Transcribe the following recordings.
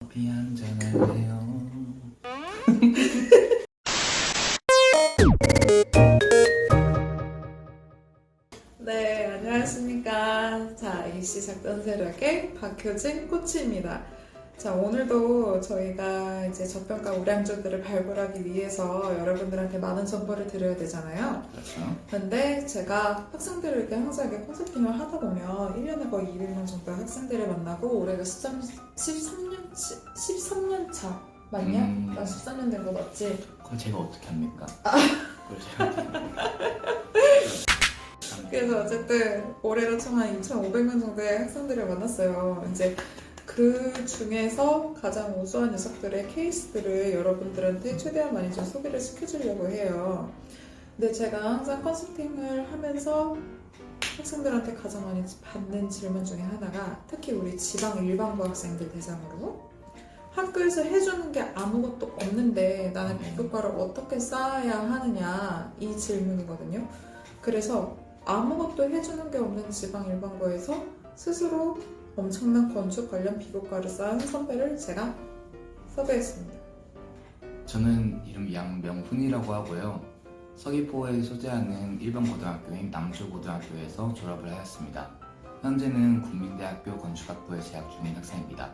커피 한잔 할래요. 네, 안녕하십니까. 자, 이씨 작전 세력의 박효진 코치입니다. 자, 오늘도 저희가 이제 저평가 우량주들을 발굴하기 위해서 여러분들한테 많은 정보를 드려야 되잖아요. 그렇죠. 근데 제가 학생들에게 항상 이렇게 컨설팅을 하다 보면 1년에 거의 200명 정도 학생들을 만나고 올해가 13년 차 맞냐? 나 13년 된 거 맞지? 그걸 제가 어떻게 합니까? 그걸 제가 어떻게 합니까? 그래서 어쨌든 올해로 총 한 2,500명 정도의 학생들을 만났어요. 이제 그 중에서 가장 우수한 녀석들의 케이스들을 여러분들한테 최대한 많이 좀 소개를 시켜주려고 해요. 근데 제가 항상 컨설팅을 하면서 학생들한테 가장 많이 받는 질문 중에 하나가 특히 우리 지방 일반고 학생들 대상으로 학교에서 해주는 게 아무것도 없는데 나는 비교과를 어떻게 쌓아야 하느냐 이 질문이거든요. 그래서 아무것도 해주는 게 없는 지방 일반고에서 스스로 엄청난 건축 관련 비교과를 쌓은 선배를 제가 섭외했습니다. 저는 이름 양명훈이라고 하고요. 서귀포에 소재하는 일반 고등학교인 남주고등학교에서 졸업을 하였습니다. 현재는 국민대학교 건축학부에 재학 중인 학생입니다.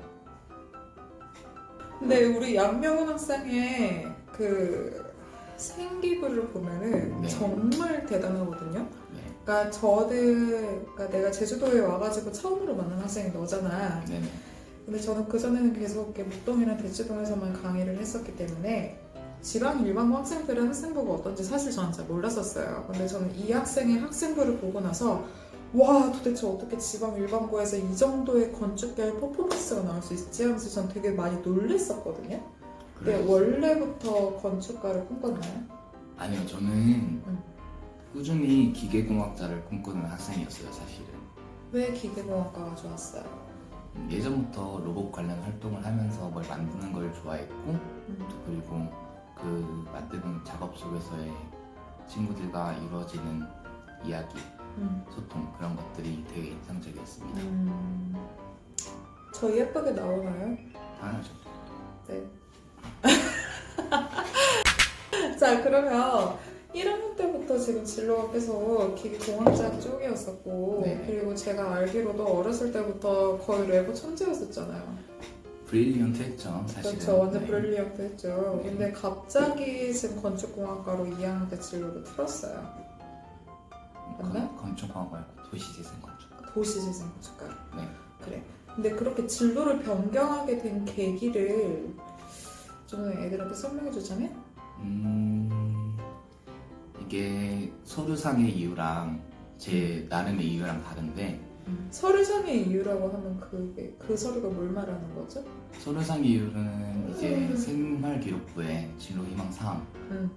근데 우리 양명훈 학생의 그 생기부를 보면은 네. 정말 대단하거든요. 네. 그러니까 내가 제주도에 와가지고 처음으로 만난 학생이 너잖아. 네네. 근데 저는 그전에는 계속 이렇게 목동이나 대치동에서만 강의를 했었기 때문에 지방 일반고 학생들의 학생부가 어떤지 사실 저는 잘 몰랐었어요. 근데 저는 이 학생의 학생부를 보고 나서 와 도대체 어떻게 지방 일반고에서 이 정도의 건축계열 퍼포먼스가 나올 수 있지 하면서 전 되게 많이 놀랬었거든요. 근데 원래부터 건축가를 꿈꿨나요? 아니요, 저는 꾸준히 기계공학자를 꿈꾸는 학생이었어요, 사실은. 왜 기계공학과가 좋았어요? 예전부터 로봇 관련 활동을 하면서 뭘 만드는 걸 좋아했고, 그리고 그 만드는 작업 속에서의 친구들과 이루어지는 이야기, 소통 그런 것들이 되게 인상적이었습니다. 저 예쁘게 나오나요? 당연하죠. 네. 자, 그러면 1학년 때부터 지금 진로가 계속 기계공학자 쪽이었었고 네. 그리고 제가 알기로도 어렸을 때부터 거의 레고 천재였었잖아요. 브릴리언트 했죠, 사실은. 그렇죠. 완전 네. 브릴리언트 했죠. 네. 근데 갑자기 지금 건축공학과로 2학년 때 진로를 틀었어요. 맞나? 건축공학 말고 도시재생 건축. 도시재생 건축과. 네. 그래. 근데 그렇게 진로를 변경하게 된 계기를 좀 애들한테 설명해 주자면? 이게 서류상의 이유랑 제 나름의 이유랑 다른데, 서류상의 이유라고 하면 그 서류가 뭘 말하는 거죠? 서류상 이유는 이제 생활기록부에 진로희망 사항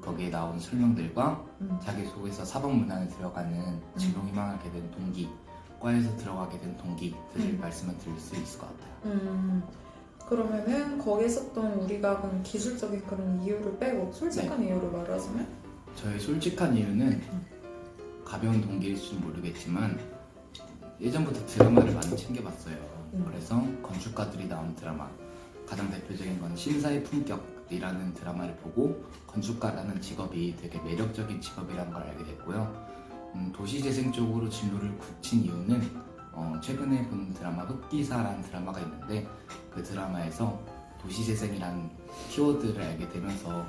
거기에 나온 설명들과 자기소개서 사법 문안에 들어가는 진로희망을 하게 된 동기, 과에서 들어가게 된 동기들을 말씀을 드릴 수 있을 것 같아요. 그러면은 거기에 썼던 우리가 그런 기술적인 그런 이유를 빼고 솔직한 이유를 말하자면? 저의 솔직한 이유는 가벼운 동기일지는 모르겠지만 예전부터 드라마를 많이 챙겨봤어요. 그래서 건축가들이 나온 드라마, 가장 대표적인 건 신사의 품격이라는 드라마를 보고 건축가라는 직업이 되게 매력적인 직업이라는 걸 알게 됐고요. 도시재생 쪽으로 진로를 굳힌 이유는 최근에 본 드라마 흑기사라는 드라마가 있는데 그 드라마에서 도시재생이라는 키워드를 알게 되면서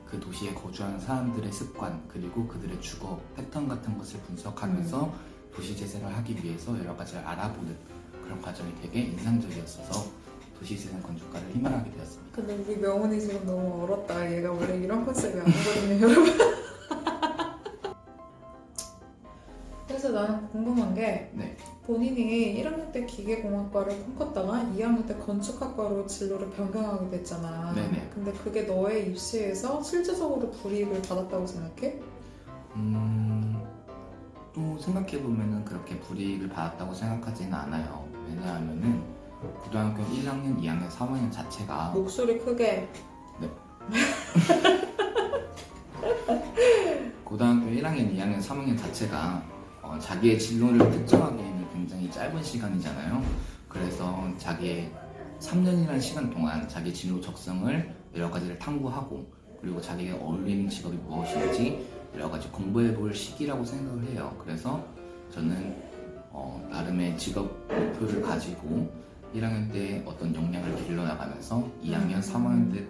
그 도시에 거주하는 사람들의 습관 그리고 그들의 주거 패턴 같은 것을 분석하면서 도시재생을 하기 위해서 여러 가지를 알아보는 그런 과정이 되게 인상적이었어서 도시재생 건축가를 희망하게 되었습니다. 근데 우리 명훈이 지금 너무 얼었다. 얘가 원래 이런 컨셉이 아니거든요, 여러분. 그래서 나는 궁금한 게 네. 본인이 1학년 때 기계공학과를 꿈꿨다가 2학년 때 건축학과로 진로를 변경하게 됐잖아. 네네. 근데 그게 너의 입시에서 실질적으로 불이익을 받았다고 생각해? 또 생각해보면 그렇게 불이익을 받았다고 생각하지는 않아요. 왜냐하면은 고등학교 1학년, 2학년, 3학년 자체가 목소리 크게. 네. 고등학교 1학년, 2학년, 3학년 자체가 자기의 진로를 특정하기에는 굉장히 짧은 시간이잖아요. 그래서 자기의 3년이라는 시간 동안 자기 진로 적성을 여러 가지를 탐구하고 그리고 자기가 어울리는 직업이 무엇인지 여러 가지 공부해 볼 시기라고 생각을 해요. 그래서 저는 나름의 직업 목표를 가지고 1학년 때 어떤 역량을 길러나가면서 2학년, 3학년 때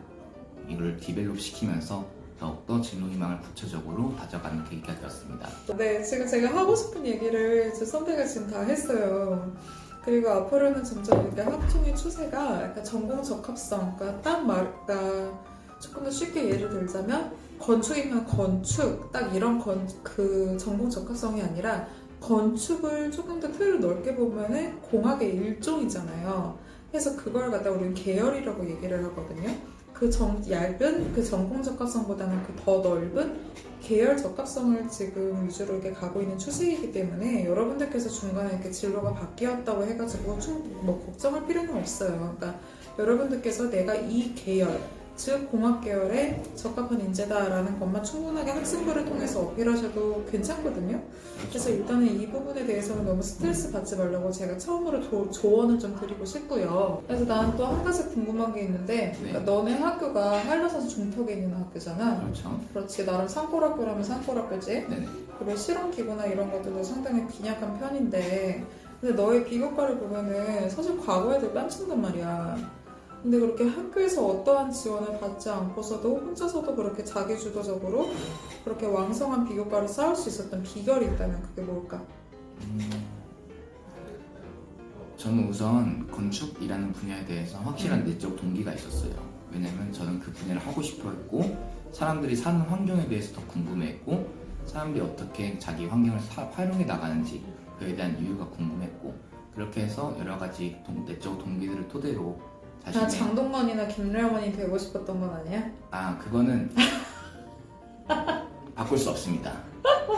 이걸 디벨롭 시키면서 더욱더 진로 희망을 구체적으로 다져가는 계기가 되었습니다. 네, 지금 제가 하고 싶은 얘기를 제 선배가 지금 다 했어요. 그리고 앞으로는 점점 이렇게 학종의 추세가 약간 전공 적합성, 그러니까 조금 더 쉽게 예를 들자면 건축이면 건축, 딱 이런 그 전공 적합성이 아니라 건축을 조금 더 틀을 넓게 보면은 공학의 일종이잖아요. 그래서 그걸 갖다 우리는 계열이라고 얘기를 하거든요. 그 얇은 그 전공 적합성보다는 그 더 넓은 계열 적합성을 지금 위주로 이렇게 가고 있는 추세이기 때문에 여러분들께서 중간에 이렇게 진로가 바뀌었다고 해가지고 뭐 걱정할 필요는 없어요. 그러니까 여러분들께서 내가 이 계열, 즉 공학 계열에 적합한 인재다라는 것만 충분하게 학생부를 통해서 어필하셔도 괜찮거든요. 그래서 일단은 이 부분에 대해서는 너무 스트레스 받지 말라고 제가 처음으로 조언을 좀 드리고 싶고요. 그래서 나는 또 한 가지 궁금한 게 있는데, 그러니까 너네 학교가 한라산 중턱에 있는 학교잖아. 그렇죠. 그렇지, 나름 산골학교라면 산골학교지. 네네. 그리고 실험기구나 이런 것들도 상당히 빈약한 편인데, 근데 너의 비교과를 보면은 사실 과거 애들 뺨친단 말이야. 근데 그렇게 학교에서 어떠한 지원을 받지 않고서도 혼자서도 그렇게 자기주도적으로 그렇게 왕성한 비교과를 쌓을 수 있었던 비결이 있다면 그게 뭘까? 저는 우선 건축이라는 분야에 대해서 확실한 내적 동기가 있었어요. 왜냐면 저는 그 분야를 하고 싶어 했고 사람들이 사는 환경에 대해서 더 궁금했고 사람들이 어떻게 자기 환경을 활용해 나가는지 그에 대한 이유가 궁금했고 그렇게 해서 여러 가지 내적 동기들을 토대로 나 장동건이나 김래원이 되고 싶었던 건 아니야? 그거는 바꿀 수 없습니다.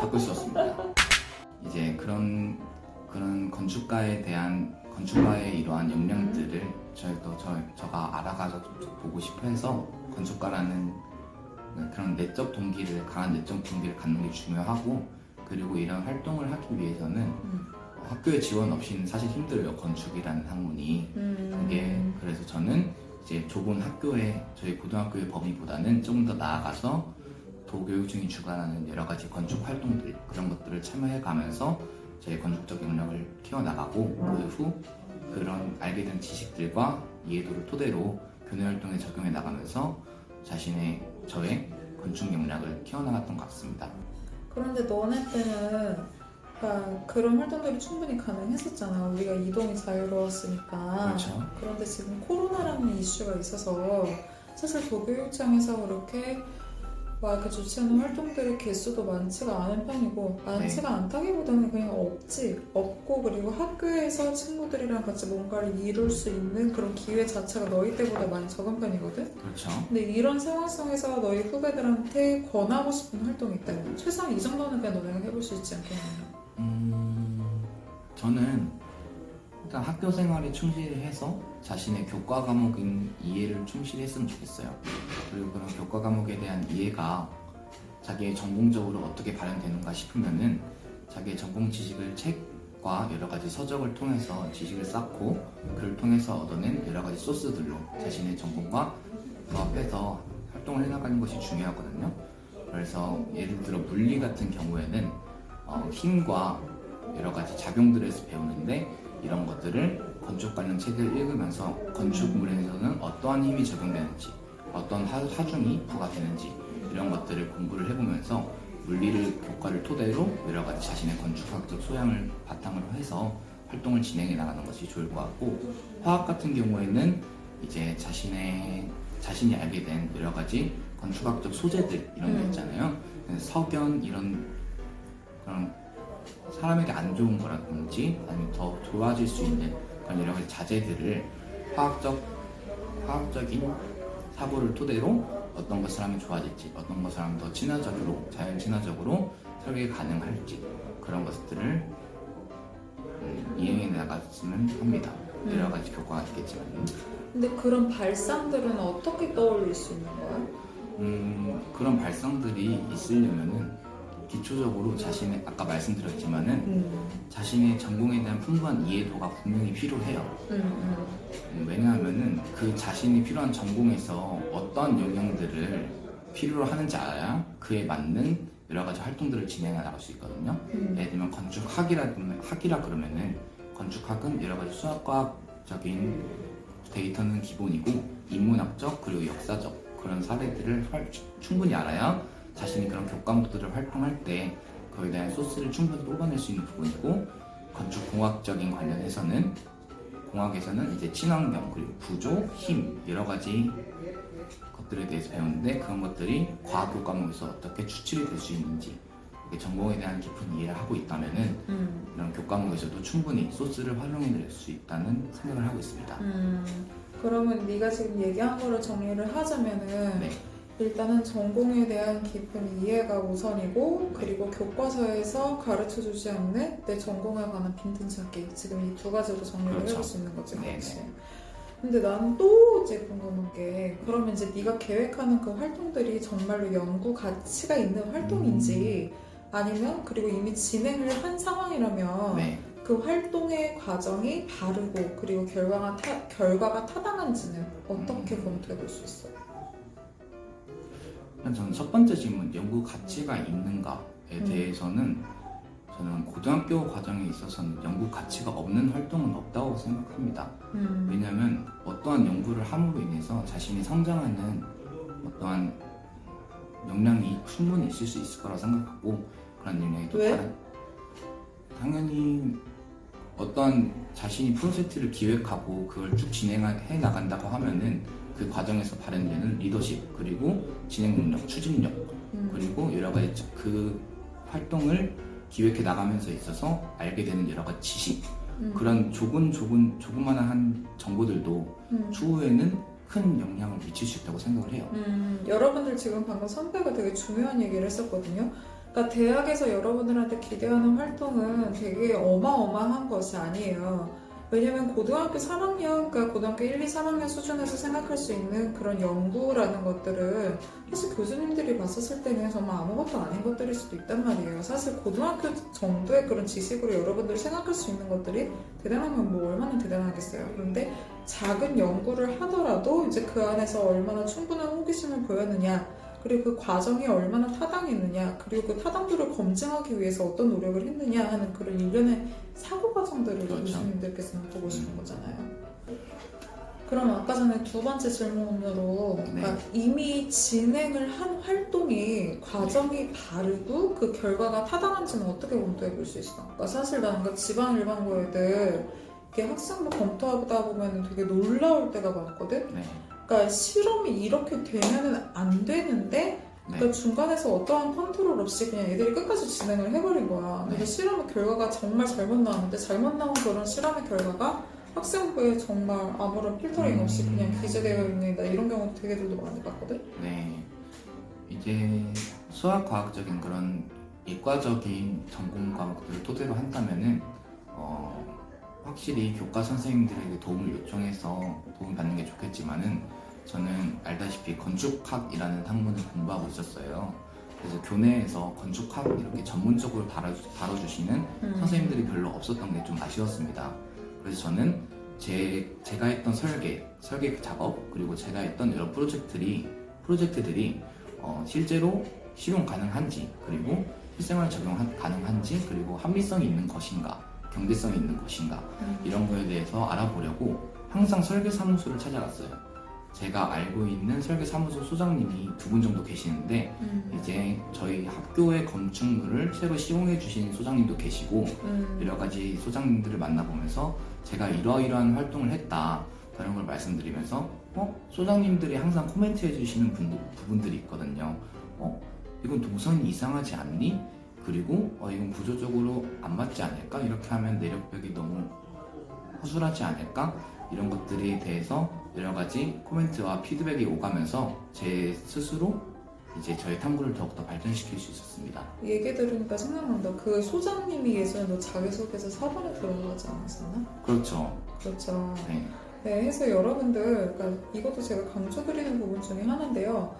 바꿀 수 없습니다. 이제 그런 건축가의 이러한 역량들을 저가 알아가서 보고 싶어 해서 건축가라는 그런 강한 내적 동기를 갖는 게 중요하고 그리고 이런 활동을 하기 위해서는 학교에 지원 없이는 사실 힘들어요. 건축이라는 학문이. 그게 그래서 저는 이제 좁은 저희 고등학교의 범위보다는 조금 더 나아가서 도교육청이 주관하는 여러 가지 건축 활동들 그런 것들을 참여해 가면서 저의 건축적 역량을 키워나가고 그 후 그런 알게 된 지식들과 이해도를 토대로 교내 활동에 적용해 나가면서 저의 건축 역량을 키워나갔던 것 같습니다. 그런데 너네 때는 그러니까 그런 활동들이 충분히 가능했었잖아. 우리가 이동이 자유로웠으니까. 그렇죠. 그런데 지금 코로나라는 이슈가 있어서 사실 도교육청에서 그렇게 이렇게 주최하는 활동들의 개수도 많지가 않은 편이고 많지가 않다기보다는 그냥 없고 그리고 학교에서 친구들이랑 같이 뭔가를 이룰 수 있는 그런 기회 자체가 너희 때보다 많이 적은 편이거든? 그렇죠. 근데 이런 상황 속에서 너희 후배들한테 권하고 싶은 활동이 있다면 최소한 이 정도는 그냥 너네가 해볼 수 있지 않겠냐? 저는 일단 학교 생활에 충실해서 자신의 교과 과목인 이해를 충실히 했으면 좋겠어요. 그리고 그런 교과 과목에 대한 이해가 자기의 전공적으로 어떻게 발현되는가 싶으면은 자기의 전공 지식을 책과 여러 가지 서적을 통해서 지식을 쌓고 그를 통해서 얻어낸 여러 가지 소스들로 자신의 전공과 부합해서 활동을 해나가는 것이 중요하거든요. 그래서 예를 들어 물리 같은 경우에는 힘과 여러 가지 작용들에서 배우는데 이런 것들을 건축 관련 책을 읽으면서 건축물에서는 어떠한 힘이 적용되는지 어떤 하중이 부과되는지 이런 것들을 공부를 해보면서 물리를 교과를 토대로 여러 가지 자신의 건축학적 소양을 바탕으로 해서 활동을 진행해 나가는 것이 좋을 것 같고 화학 같은 경우에는 이제 자신이 알게 된 여러 가지 건축학적 소재들 이런 게 있잖아요. 석연 이런 그런 사람에게 안 좋은 거라든지 아니면 더 좋아질 수 있는 그런 여러 가지 자재들을 화학적인 사고를 토대로 어떤 것을 하면 좋아질지 어떤 것을 하면 더 자연 친화적으로 설계 가능할지 그런 것들을 이행해 나갔으면 합니다. 여러 가지 교과가 있겠지만. 근데 그런 발상들은 어떻게 떠올릴 수 있는 거야? 그런 발상들이 있으려면은 기초적으로 자신의 아까 말씀드렸지만은 자신의 전공에 대한 풍부한 이해도가 분명히 필요해요. 왜냐하면은 그 자신이 필요한 전공에서 어떤 영역들을 필요로 하는지 알아야 그에 맞는 여러 가지 활동들을 진행해 나갈 수 있거든요. 예를 들면 건축학이라 그러면은 건축학은 여러 가지 수학과학적인 데이터는 기본이고 인문학적 그리고 역사적 그런 사례들을 충분히 알아야 자신이 그런 교과목들을 활동할 때 그에 대한 소스를 충분히 뽑아낼 수 있는 부분이고 건축공학적인 관련해서는 공학에서는 이제 친환경 그리고 구조, 힘 여러 가지 것들에 대해서 배우는데 그런 것들이 과학 교과목에서 어떻게 추출이 될 수 있는지 전공에 대한 깊은 이해를 하고 있다면은 이런 교과목에서도 충분히 소스를 활용해낼 수 있다는 생각을 하고 있습니다. 그러면 네가 지금 얘기한 거를 정리를 하자면은 네. 일단은 전공에 대한 깊은 이해가 우선이고 그리고 교과서에서 가르쳐주지 않는 내 전공에 관한 빈틈 찾기 지금 이 두 가지로 정리를 그렇죠. 해볼 수 있는 거지. 네네. 그렇지? 근데 나는 또 이제 궁금한 게 그러면 이제 네가 계획하는 그 활동들이 정말로 연구 가치가 있는 활동인지 아니면 그리고 이미 진행을 한 상황이라면 네. 그 활동의 과정이 바르고 그리고 결과가 타당한지는 어떻게 검토해 볼 수 있어요? 저는 첫 번째 질문, 연구 가치가 있는가에 대해서는 저는 고등학교 과정에 있어서는 연구 가치가 없는 활동은 없다고 생각합니다. 왜냐하면 어떠한 연구를 함으로 인해서 자신이 성장하는 어떠한 역량이 충분히 있을 수 있을 거라 생각하고 그런 역량이 또 왜? 당연히 어떠한 자신이 프로젝트를 기획하고 그걸 쭉 진행해 나간다고 하면은 그 과정에서 발현되는 리더십 그리고 진행 능력, 추진력 그리고 여러 가지 그 활동을 기획해 나가면서 있어서 알게 되는 여러 가지 지식 그런 조그만한 정보들도 추후에는 큰 영향을 미칠 수 있다고 생각을 해요. 여러분들 지금 방금 선배가 되게 중요한 얘기를 했었거든요. 그러니까 대학에서 여러분들한테 기대하는 활동은 되게 어마어마한 것이 아니에요. 왜냐면 고등학교 3학년, 그러니까 고등학교 1, 2, 3학년 수준에서 생각할 수 있는 그런 연구라는 것들은 사실 교수님들이 봤었을 때는 정말 아무것도 아닌 것들일 수도 있단 말이에요. 사실 고등학교 정도의 그런 지식으로 여러분들이 생각할 수 있는 것들이 대단하면 뭐 얼마나 대단하겠어요. 그런데 작은 연구를 하더라도 이제 그 안에서 얼마나 충분한 호기심을 보였느냐 그리고 그 과정이 얼마나 타당했느냐 그리고 그 타당도를 검증하기 위해서 어떤 노력을 했느냐 하는 그런 일련의 사고 과정들을 그렇죠. 교수님들께서는 보고 싶은 거잖아요. 그럼 아까 전에 두 번째 질문으로 그러니까 이미 진행을 한 활동이 과정이 바르고 그 결과가 타당한지는 어떻게 검토해 볼 수 있어? 그러니까 사실 나는 그 지방 일반고 애들 이게 학생부 검토하다 보면 되게 놀라울 때가 많거든? 네. 그러니까 실험이 이렇게 되면은 안 되는데 그러니까 중간에서 어떠한 컨트롤 없이 그냥 애들이 끝까지 진행을 해버린 거야. 근데 실험의 결과가 정말 잘못 나왔는데 잘못 나온 그런 실험의 결과가 학생부에 정말 아무런 필터링 없이 그냥 기재되어 있는 나 이런 경우도 되게들도 많이 봤거든. 네. 이제 수학과학적인 그런 이과적인 전공 과목들을 토대로 한다면은 확실히 교과 선생님들에게 도움을 요청해서 도움을 받는 게 좋겠지만은 저는 알다시피 건축학이라는 학문을 공부하고 있었어요. 그래서 교내에서 건축학 이렇게 전문적으로 다뤄주시는 선생님들이 별로 없었던 게 좀 아쉬웠습니다. 그래서 저는 제가 했던 설계 작업 그리고 제가 했던 여러 프로젝트들이 실제로 실용 가능한지 그리고 실생활 적용 가능한지 그리고 합리성이 있는 것인가 경제성이 있는 것인가 이런 거에 대해서 알아보려고 항상 설계사무소를 찾아갔어요. 제가 알고 있는 설계사무소 소장님이 2분 정도 계시는데 이제 저희 학교의 건축물을 새로 시공해 주신 소장님도 계시고 여러 가지 소장님들을 만나보면서 제가 이러이러한 활동을 했다 그런 걸 말씀드리면서 소장님들이 항상 코멘트 해주시는 부분들이 있거든요. 이건 동선이 이상하지 않니? 그리고 이건 구조적으로 안 맞지 않을까? 이렇게 하면 내력벽이 너무 허술하지 않을까? 이런 것들에 대해서 여러 가지 코멘트와 피드백이 오가면서 제 스스로 이제 저의 탐구를 더욱더 발전시킬 수 있었습니다. 얘기 들으니까 생각난다. 그 소장님이 예전에 너 자기소개서 4번에 들어가지 않았었나? 그렇죠. 그렇죠. 네. 네, 해서 여러분들, 그러니까 이것도 제가 강조드리는 부분 중에 하나인데요.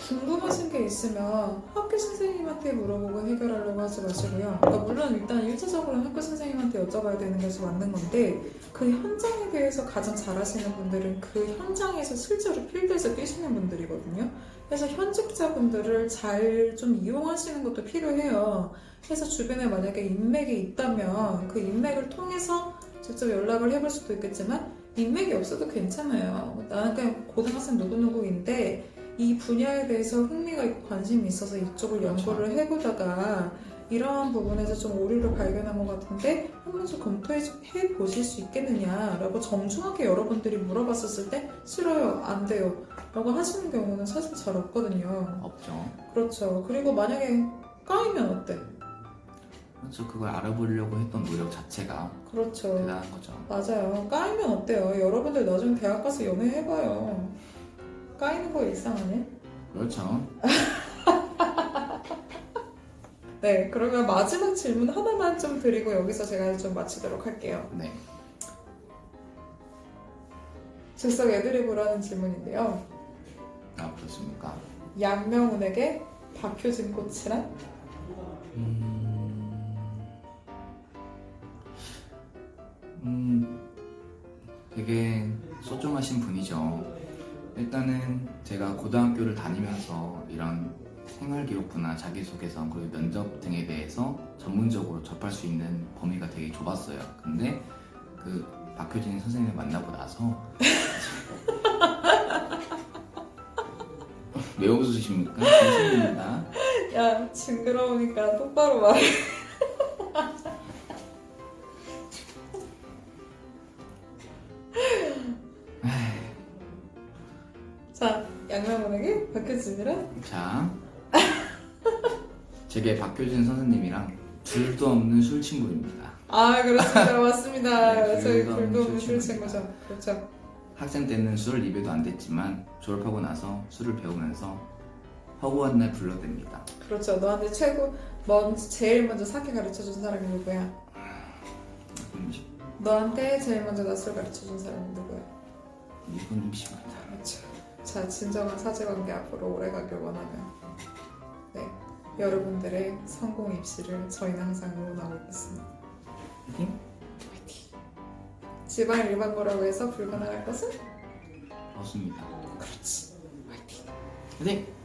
궁금하신 게 있으면 학교 선생님한테 물어보고 해결하려고 하지 마시고요. 그러니까 물론 일단 1차적으로는 학교 선생님한테 여쭤봐야 되는 것이 맞는 건데 그 현장에 대해서 가장 잘 아시는 분들은 그 현장에서 실제로 필드에서 뛰시는 분들이거든요. 그래서 현직자분들을 잘 좀 이용하시는 것도 필요해요. 그래서 주변에 만약에 인맥이 있다면 그 인맥을 통해서 직접 연락을 해볼 수도 있겠지만 인맥이 없어도 괜찮아요. 나는 그냥 고등학생 누구누구인데 이 분야에 대해서 흥미가 있고 관심이 있어서 이쪽을 연구를 해보다가 이러한 부분에서 좀 오류를 발견한 것 같은데 한 번씩 검토해 보실 수 있겠느냐라고 정중하게 여러분들이 물어봤었을 때 싫어요, 안 돼요 라고 하시는 경우는 사실 잘 없거든요. 없죠. 그렇죠. 그리고 만약에 까이면 어때? 그렇죠. 그걸 알아보려고 했던 노력 자체가 그렇죠. 대단한 거죠. 맞아요. 까이면 어때요? 여러분들 나중에 대학 가서 연애해봐요. 까이는 거 일상 아니야? 그렇죠. 네, 그러면 마지막 질문 하나만 좀 드리고 여기서 제가 좀 마치도록 할게요. 네. 즉석 애드리브라는 질문인데요. 아, 그렇습니까? 양명훈에게 박효진 코치란? 되게 소중하신 분이죠. 일단은 제가 고등학교를 다니면서 이런 생활기록부나 자기소개서 그리고 면접 등에 대해서 전문적으로 접할 수 있는 범위가 되게 좁았어요. 근데 그 박효진 선생님을 만나고 나서 왜 웃으십니까? 진심입니다. 야, 징그러우니까 똑바로 말해. 자, 양명훈에게 박효진이란? 자, 제게 박효진 선생님이랑 둘도 없는 술 친구입니다. 아, 그렇습니다. 맞습니다. 네, 저희 불도 불도 없는 없는 술 술 친구죠. 그렇죠. 학생 때는 술을 입에도 안 댔지만 졸업하고 나서 술을 배우면서 허구한 날 불러댑니다. 그렇죠. 너한테 제일 먼저 사케 가르쳐준 사람이 누구야? 너한테 제일 먼저 낯설 가르쳐준 사람이 누구야? 이분 좀 심하다. 그렇죠. 자, 진정한 사제관계 앞으로 오래가길 원하면 네, 여러분들의 성공 입시를 저희는 항상 응원하고 있겠습니다. 화이팅? 지방 일반고라고 해서 불가능할 것은? 없습니다. 그렇지. 화이팅. 화이팅!